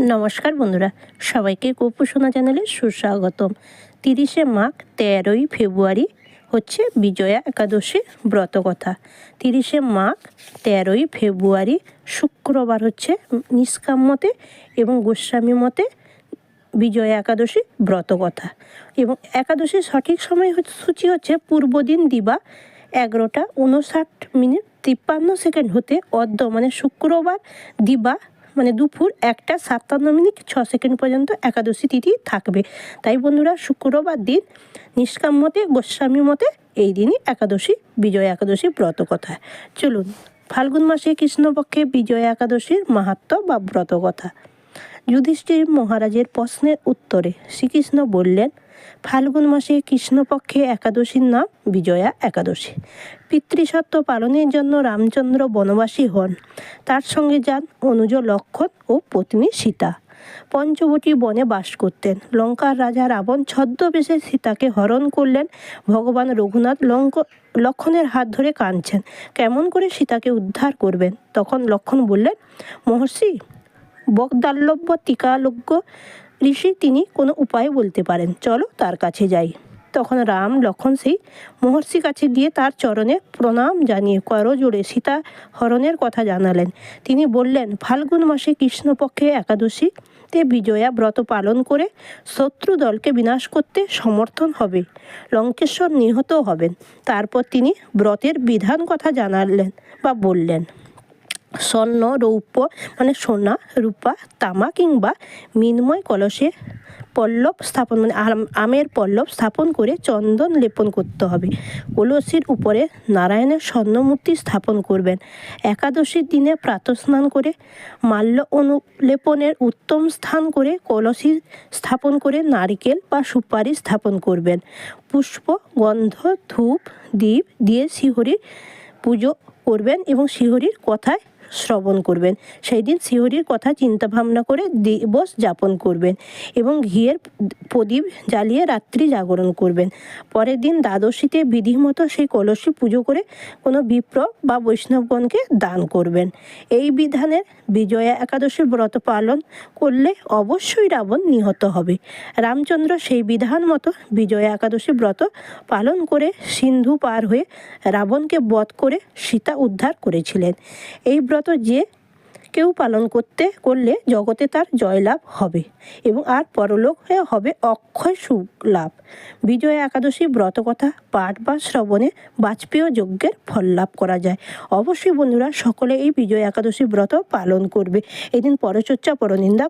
নমস্কার বন্ধুরা, সবাইকে গোপুসোনা চ্যানেলে সুস্বাগতম। 30শে মাঘ 13ই ফেব্রুয়ারি হচ্ছে বিজয়া একাদশীর ব্রতকথা। 30শে মাঘ 13ই ফেব্রুয়ারি শুক্রবার হচ্ছে নিষ্কাম্যতে এবং গোস্বামী মতে বিজয়া একাদশী ব্রতকথা। এবং একাদশীর সঠিক সময়সূচি হচ্ছে পূর্বদিন দিবা 11টা 59 মিনিট 53 সেকেন্ড হতে অদ্য মানে শুক্রবার দিবা মানে দুপুর 1টা 57 মিনিট 6 সেকেন্ড পর্যন্ত একাদশী তিথি থাকবে। তাই বন্ধুরা, শুক্রবার দিন নিষ্কাম্যতে গোস্বামী মতে এই দিনই একাদশী বিজয়া একাদশী ব্রতকথা। চলুন ফাল্গুন মাসে কৃষ্ণপক্ষে বিজয়া একাদশীর মাহাত্ম্য বা ব্রতকথা। যুধিষ্ঠির মহারাজের প্রশ্নের উত্তরে শ্রীকৃষ্ণ বললেন, ফাল্গুন মাসে কৃষ্ণপক্ষে একাদশীর নাম বিজয়া একাদশী। পিতৃসত্য পালনের জন্য রামচন্দ্র বনবাসী হন। তার সঙ্গে যান অনুজ লক্ষ্মণ ও পত্নী সীতা। পঞ্চবটী বনে বাস করতেন। লঙ্কার রাজা রাবণ ছদ্মবেশে সীতাকে হরণ করলেন। ভগবান রঘুনাথ লক্ষ্মণের হাত ধরে কাঁদছেন, কেমন করে সীতাকে উদ্ধার করবেন। তখন লক্ষ্মণ বললেন, মহর্ষি বকদাল্লব্য টিকালজ্ঞ ঋষি, তিনি কোনো উপায় বলতে পারেন, চলো তার কাছে যাই। তখন রাম লক্ষ্মণ সেই মহর্ষি কাছে গিয়ে তার চরণে প্রণাম জানিয়ে করজোড়ে সীতা হরণের কথা জানালেন। তিনি বললেন, ফাল্গুন মাসে কৃষ্ণপক্ষে একাদশীতে বিজয়া ব্রত পালন করে শত্রু দলকে বিনাশ করতে সমর্থন হবে, লঙ্কেশ্বর নিহত হবেন। তারপর তিনি ব্রতের বিধান কথা জানালেন বা বললেন, স্বর্ণ রৌপ্য মানে সোনা রূপা তামা কিংবা মৃন্ময় কলসে পল্লব স্থাপন মানে আমের পল্লব স্থাপন করে চন্দন লেপন করতে হবে। কলসির উপরে নারায়ণের স্বর্ণমূর্তি স্থাপন করবেন। একাদশীর দিনে প্রাতঃস্নান করে মাল্য অনুলেপনের উত্তম স্থান করে কলসি স্থাপন করে নারিকেল বা সুপারি স্থাপন করবেন। পুষ্প গন্ধ ধূপ দীপ দিয়ে শ্রীহরির পুজো করবেন এবং শ্রীহরির কথায় শ্রবণ করবেন। সেই দিন শ্রীহরির কথা চিন্তা ভাবনা করে দিবস যাপন করবেন এবং ঘিয়ের প্রদীপ জ্বালিয়ে রাত্রি জাগরণ করবেন। পরের দিন দ্বাদশীতে বিধিমতো সেই কলসী পুজো করে কোনো বিপ্র বা বৈষ্ণবগণকে দান করবেন। এই বিধানের বিজয়া একাদশীর ব্রত পালন করলে অবশ্যই রাবণ নিহত হবে। রামচন্দ্র সেই বিধান মতো বিজয়া একাদশী ব্রত পালন করে সিন্ধু পার হয়ে রাবণকে বধ করে সীতা উদ্ধার করেছিলেন। এই ব্রত যে কেউ পালন করলে জগতে তার জয়লাভ হবে এবং আর পরলোকে হবে অক্ষয় সুখ লাভ। বিজয়া একাদশী ব্রতকথা পাঠ বা শ্রবণে বাজপেয় যজ্ঞের ফল লাভ করা যায়। অবশ্যই বন্ধুরা, সকলে এই বিজয়া একাদশী ব্রত পালন করবে। এদিন পরচর্চা পরনিন্দা